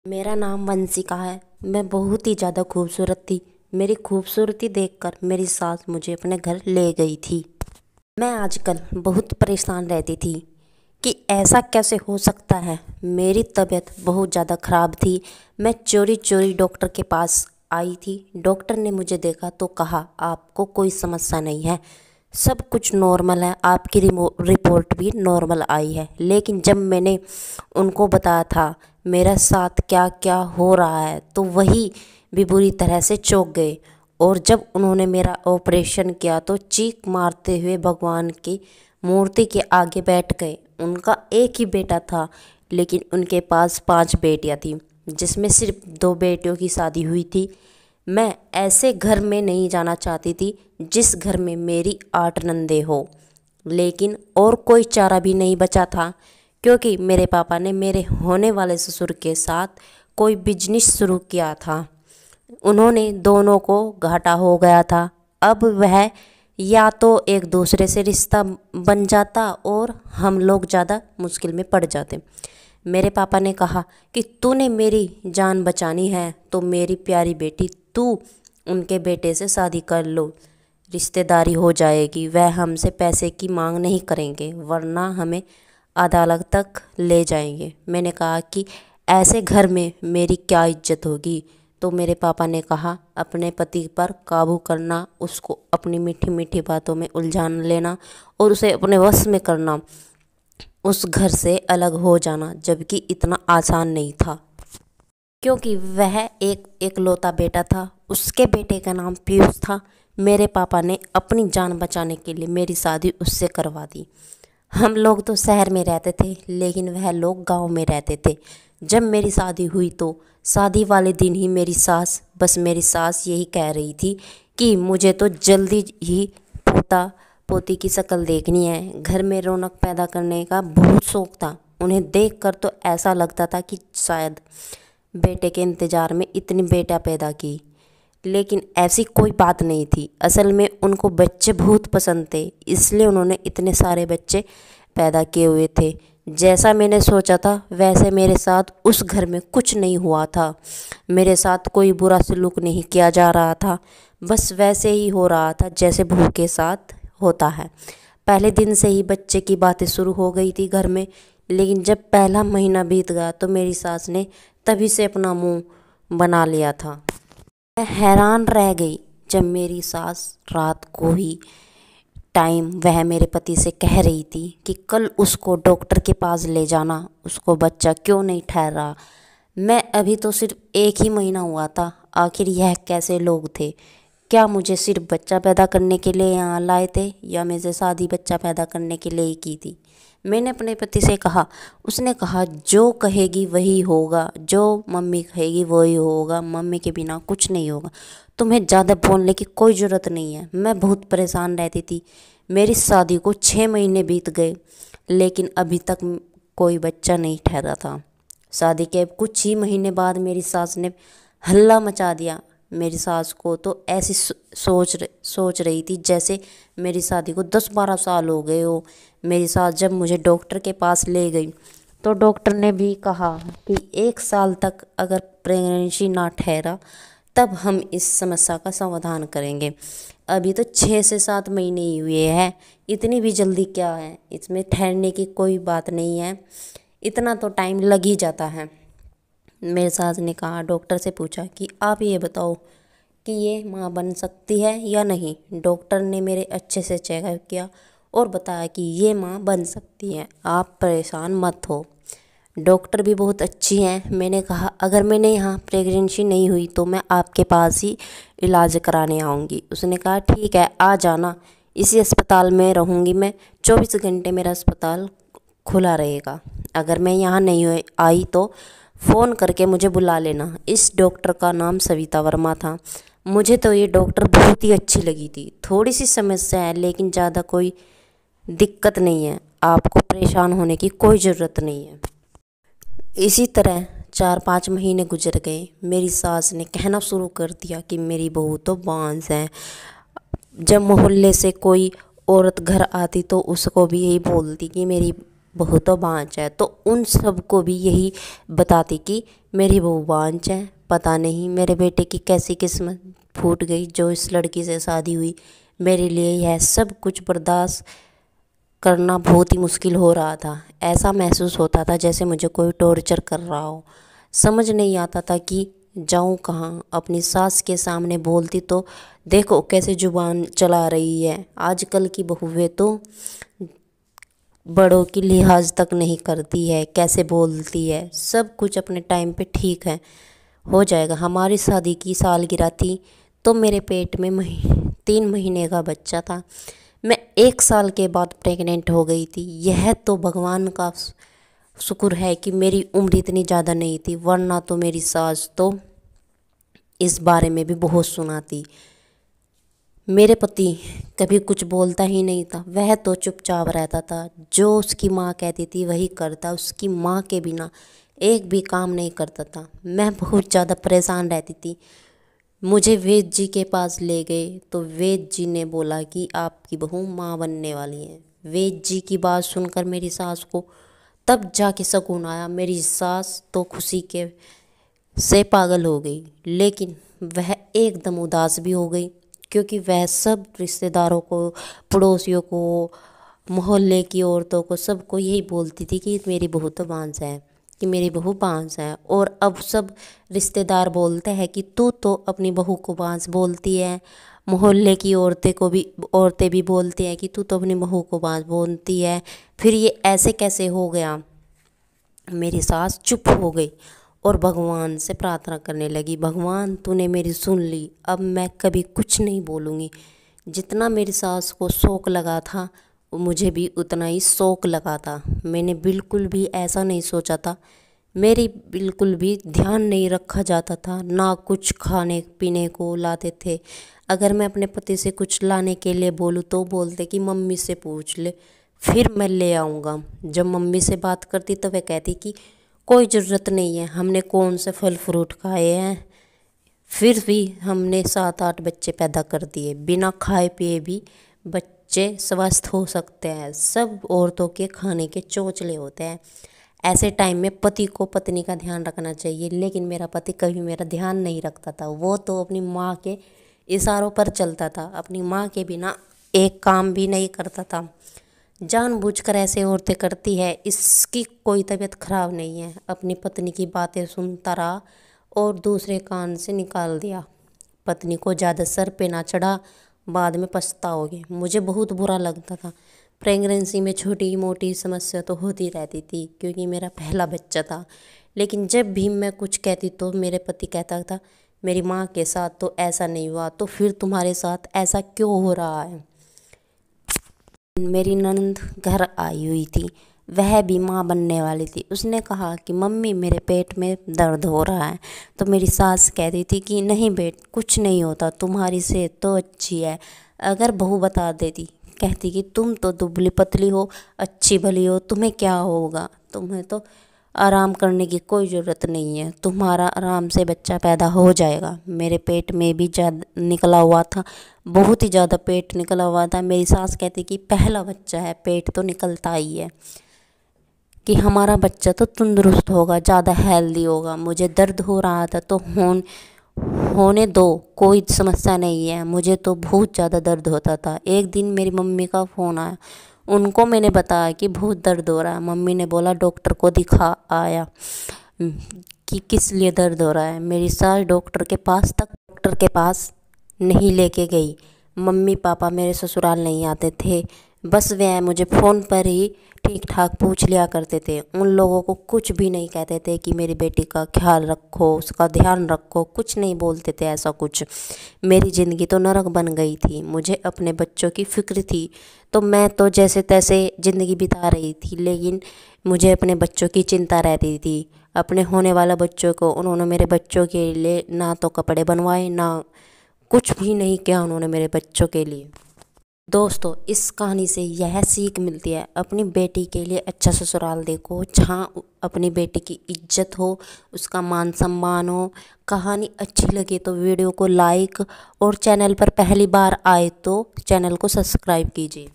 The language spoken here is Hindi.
मेरा नाम वंशिका है। मैं बहुत ही ज़्यादा खूबसूरत थी। मेरी खूबसूरती देखकर मेरी सास मुझे अपने घर ले गई थी। मैं आजकल बहुत परेशान रहती थी कि ऐसा कैसे हो सकता है। मेरी तबीयत बहुत ज़्यादा ख़राब थी। मैं चोरी चोरी डॉक्टर के पास आई थी। डॉक्टर ने मुझे देखा तो कहा, आपको कोई समस्या नहीं है, सब कुछ नॉर्मल है, आपकी रिपोर्ट भी नॉर्मल आई है। लेकिन जब मैंने उनको बताया था मेरा साथ क्या क्या हो रहा है तो वही भी बुरी तरह से चौंक गए। और जब उन्होंने मेरा ऑपरेशन किया तो चीख मारते हुए भगवान की मूर्ति के आगे बैठ गए। उनका एक ही बेटा था, लेकिन उनके पास 5 बेटियां थी, जिसमें सिर्फ 2 बेटियों की शादी हुई थी। मैं ऐसे घर में नहीं जाना चाहती थी जिस घर में मेरी 8 नंदे हो। लेकिन और कोई चारा भी नहीं बचा था, क्योंकि मेरे पापा ने मेरे होने वाले ससुर के साथ कोई बिजनेस शुरू किया था। उन्होंने दोनों को घाटा हो गया था। अब वह या तो एक दूसरे से रिश्ता बन जाता और हम लोग ज़्यादा मुश्किल में पड़ जाते। मेरे पापा ने कहा कि तूने मेरी जान बचानी है तो मेरी प्यारी बेटी तू उनके बेटे से शादी कर लो, रिश्तेदारी हो जाएगी, वह हमसे पैसे की मांग नहीं करेंगे वरना हमें अदालत तक ले जाएंगे। मैंने कहा कि ऐसे घर में मेरी क्या इज्जत होगी। तो मेरे पापा ने कहा, अपने पति पर काबू करना, उसको अपनी मीठी मीठी बातों में उलझान लेना और उसे अपने वश में करना, उस घर से अलग हो जाना, जबकि इतना आसान नहीं था, क्योंकि वह एक एकलौता बेटा था। उसके बेटे का नाम पीयूष था। मेरे पापा ने अपनी जान बचाने के लिए मेरी शादी उससे करवा दी। हम लोग तो शहर में रहते थे, लेकिन वह लोग गांव में रहते थे। जब मेरी शादी हुई तो शादी वाले दिन ही मेरी सास यही कह रही थी कि मुझे तो जल्दी ही पोता पोती की शक्ल देखनी है। घर में रौनक पैदा करने का बहुत शौक था। उन्हें देखकर तो ऐसा लगता था कि शायद बेटे के इंतज़ार में इतनी बेटा पैदा की, लेकिन ऐसी कोई बात नहीं थी। असल में उनको बच्चे बहुत पसंद थे, इसलिए उन्होंने इतने सारे बच्चे पैदा किए हुए थे। जैसा मैंने सोचा था वैसे मेरे साथ उस घर में कुछ नहीं हुआ था। मेरे साथ कोई बुरा सलूक नहीं किया जा रहा था, बस वैसे ही हो रहा था जैसे बहू के साथ होता है। पहले दिन से ही बच्चे की बातें शुरू हो गई थी घर में। लेकिन जब पहला महीना बीत गया तो मेरी सास ने तभी से अपना मुंह बना लिया था। मैं हैरान रह गई जब मेरी सास रात को ही टाइम वह मेरे पति से कह रही थी कि कल उसको डॉक्टर के पास ले जाना, उसको बच्चा क्यों नहीं ठहरा। मैं अभी तो सिर्फ 1 ही महीना हुआ था, आखिर यह कैसे लोग थे। क्या मुझे सिर्फ बच्चा पैदा करने के लिए यहाँ लाए थे या मुझे शादी बच्चा पैदा करने के लिए ही की थी। मैंने अपने पति से कहा। उसने कहा, जो कहेगी वही होगा, जो मम्मी कहेगी वही होगा, मम्मी के बिना कुछ नहीं होगा, तुम्हें ज़्यादा बोलने की कोई ज़रूरत नहीं है। मैं बहुत परेशान रहती थी। मेरी शादी को 6 महीने बीत गए, लेकिन अभी तक कोई बच्चा नहीं ठहरा था। शादी के कुछ ही महीने बाद मेरी सास ने हल्ला मचा दिया। मेरी सास को तो ऐसी सोच रही थी जैसे मेरी शादी को 10-12 साल हो गए हो। मेरी सास जब मुझे डॉक्टर के पास ले गई तो डॉक्टर ने भी कहा कि 1 साल तक अगर प्रेगनेंसी ना ठहरा तब हम इस समस्या का समाधान करेंगे। अभी तो 6 से 7 महीने ही हुए हैं, इतनी भी जल्दी क्या है, इसमें ठहरने की कोई बात नहीं है, इतना तो टाइम लग ही जाता है। मेरे सास ने कहा, डॉक्टर से पूछा कि आप ये बताओ कि ये माँ बन सकती है या नहीं। डॉक्टर ने मेरे अच्छे से चेकअप किया और बताया कि ये माँ बन सकती है, आप परेशान मत हो। डॉक्टर भी बहुत अच्छी हैं। मैंने कहा, अगर मैंने यहाँ प्रेगनेंसी नहीं हुई तो मैं आपके पास ही इलाज कराने आऊँगी। उसने कहा, ठीक है, आ जाना, इसी अस्पताल में रहूँगी मैं, 24 घंटे मेरा अस्पताल खुला रहेगा। अगर मैं यहाँ नहीं आई तो फ़ोन करके मुझे बुला लेना। इस डॉक्टर का नाम सविता वर्मा था। मुझे तो ये डॉक्टर बहुत ही अच्छी लगी थी। थोड़ी सी समस्या है, लेकिन ज़्यादा कोई दिक्कत नहीं है, आपको परेशान होने की कोई ज़रूरत नहीं है। इसी तरह 4-5 महीने गुजर गए। मेरी सास ने कहना शुरू कर दिया कि मेरी बहू तो बांझ है। जब मोहल्ले से कोई औरत घर आती तो उसको भी यही बोलती कि मेरी बहू तो बांझ है। तो उन सबको भी यही बताती कि मेरी बहू बांझ है, पता नहीं मेरे बेटे की कैसी किस्मत फूट गई जो इस लड़की से शादी हुई। मेरे लिए यह सब कुछ बर्दाश्त करना बहुत ही मुश्किल हो रहा था। ऐसा महसूस होता था जैसे मुझे कोई टॉर्चर कर रहा हो। समझ नहीं आता था कि जाऊं कहाँ। अपनी सास के सामने बोलती तो देखो कैसे जुबान चला रही है। आजकल की बहुएं तो बड़ों की लिहाज तक नहीं करती है, कैसे बोलती है। सब कुछ अपने टाइम पे ठीक है, हो जाएगा। हमारी शादी की सालगिरह थी तो मेरे पेट में 3 महीने का बच्चा था। मैं 1 साल के बाद प्रेग्नेंट हो गई थी। यह तो भगवान का शुक्र है कि मेरी उम्र इतनी ज़्यादा नहीं थी, वरना तो मेरी सास तो इस बारे में भी बहुत सुनाती। मेरे पति कभी कुछ बोलता ही नहीं था, वह तो चुपचाप रहता था। जो उसकी माँ कहती थी वही करता, उसकी माँ के बिना एक भी काम नहीं करता था। मैं बहुत ज़्यादा परेशान रहती थी। मुझे वैद्य जी के पास ले गए तो वैद्य जी ने बोला कि आपकी बहू माँ बनने वाली है। वैद्य जी की बात सुनकर मेरी सास को तब जाके सुकून आया। मेरी सास तो खुशी के से पागल हो गई, लेकिन वह एकदम उदास भी हो गई, क्योंकि वह सब रिश्तेदारों को, पड़ोसियों को, मोहल्ले की औरतों को, सबको यही बोलती थी कि मेरी बहू तो बांझ है, कि मेरी बहू बांझ है। और अब सब रिश्तेदार बोलते हैं कि तू तो अपनी बहू को बांझ बोलती है। मोहल्ले की औरतें भी बोलती हैं कि तू तो अपनी बहू को बांझ बोलती है। फिर ये ऐसे कैसे हो गया। मेरी सास चुप हो गई और भगवान से प्रार्थना करने लगी, भगवान तूने मेरी सुन ली, अब मैं कभी कुछ नहीं बोलूँगी। जितना मेरी सास को शौक लगा था मुझे भी उतना ही शौक लगा था। मैंने बिल्कुल भी ऐसा नहीं सोचा था, मेरी बिल्कुल भी ध्यान नहीं रखा जाता था, ना कुछ खाने पीने को लाते थे। अगर मैं अपने पति से कुछ लाने के लिए बोलूँ तो बोलते कि मम्मी से पूछ ले, फिर मैं ले आऊँगा। जब मम्मी से बात करती तो वह कहती कि कोई ज़रूरत नहीं है, हमने कौन से फल फ्रूट खाए हैं, फिर भी हमने 7-8 बच्चे पैदा कर दिए। बिना खाए पिए भी बच्चे स्वस्थ हो सकते हैं। सब औरतों के खाने के चोचले होते हैं। ऐसे टाइम में पति को पत्नी का ध्यान रखना चाहिए, लेकिन मेरा पति कभी मेरा ध्यान नहीं रखता था। वो तो अपनी माँ के इशारों पर चलता था, अपनी माँ के बिना एक काम भी नहीं करता था। जानबूझकर ऐसे औरतें करती है, इसकी कोई तबीयत खराब नहीं है। अपनी पत्नी की बातें सुनता रहा और दूसरे कान से निकाल दिया। पत्नी को ज़्यादा सर पे ना चढ़ा, बाद में पछताओगे। मुझे बहुत बुरा लगता था। प्रेगनेंसी में छोटी मोटी समस्या तो होती रहती थी, क्योंकि मेरा पहला बच्चा था। लेकिन जब भी मैं कुछ कहती तो मेरे पति कहता था मेरी माँ के साथ तो ऐसा नहीं हुआ, तो फिर तुम्हारे साथ ऐसा क्यों हो रहा है। मेरी ननद घर आई हुई थी, वह भी माँ बनने वाली थी। उसने कहा कि मम्मी मेरे पेट में दर्द हो रहा है। तो मेरी सास कहती थी कि नहीं बेट, कुछ नहीं होता, तुम्हारी सेहत तो अच्छी है। अगर बहू बता देती, कहती कि तुम तो दुबली पतली हो, अच्छी भली हो, तुम्हें क्या होगा, तुम्हें तो आराम करने की कोई ज़रूरत नहीं है, तुम्हारा आराम से बच्चा पैदा हो जाएगा। मेरे पेट में भी ज़्यादा निकला हुआ था, बहुत ही ज़्यादा पेट निकला हुआ था। मेरी सास कहती कि पहला बच्चा है, पेट तो निकलता ही है, कि हमारा बच्चा तो तंदुरुस्त होगा, ज़्यादा हेल्दी होगा। मुझे दर्द हो रहा था तो होने दो, कोई समस्या नहीं है। मुझे तो बहुत ज़्यादा दर्द होता था। एक दिन मेरी मम्मी का फ़ोन आया, उनको मैंने बताया कि बहुत दर्द हो रहा है। मम्मी ने बोला डॉक्टर को दिखा आया, कि किस लिए दर्द हो रहा है। मेरी सास डॉक्टर के पास नहीं लेके गई। मम्मी पापा मेरे ससुराल नहीं आते थे, बस वे मुझे फ़ोन पर ही ठीक ठाक पूछ लिया करते थे। उन लोगों को कुछ भी नहीं कहते थे कि मेरी बेटी का ख्याल रखो, उसका ध्यान रखो, कुछ नहीं बोलते थे ऐसा कुछ। मेरी ज़िंदगी तो नरक बन गई थी। मुझे अपने बच्चों की फ़िक्र थी, तो मैं तो जैसे तैसे ज़िंदगी बिता रही थी, लेकिन मुझे अपने बच्चों की चिंता रहती थी। अपने होने वाला बच्चों को उन्होंने मेरे बच्चों के लिए ना तो कपड़े बनवाए, ना कुछ भी नहीं किया उन्होंने मेरे बच्चों के लिए। दोस्तों, इस कहानी से यह सीख मिलती है, अपनी बेटी के लिए अच्छा ससुराल देखो, जहाँ अपनी बेटी की इज्जत हो, उसका मान सम्मान हो। कहानी अच्छी लगे तो वीडियो को लाइक और चैनल पर पहली बार आए तो चैनल को सब्सक्राइब कीजिए।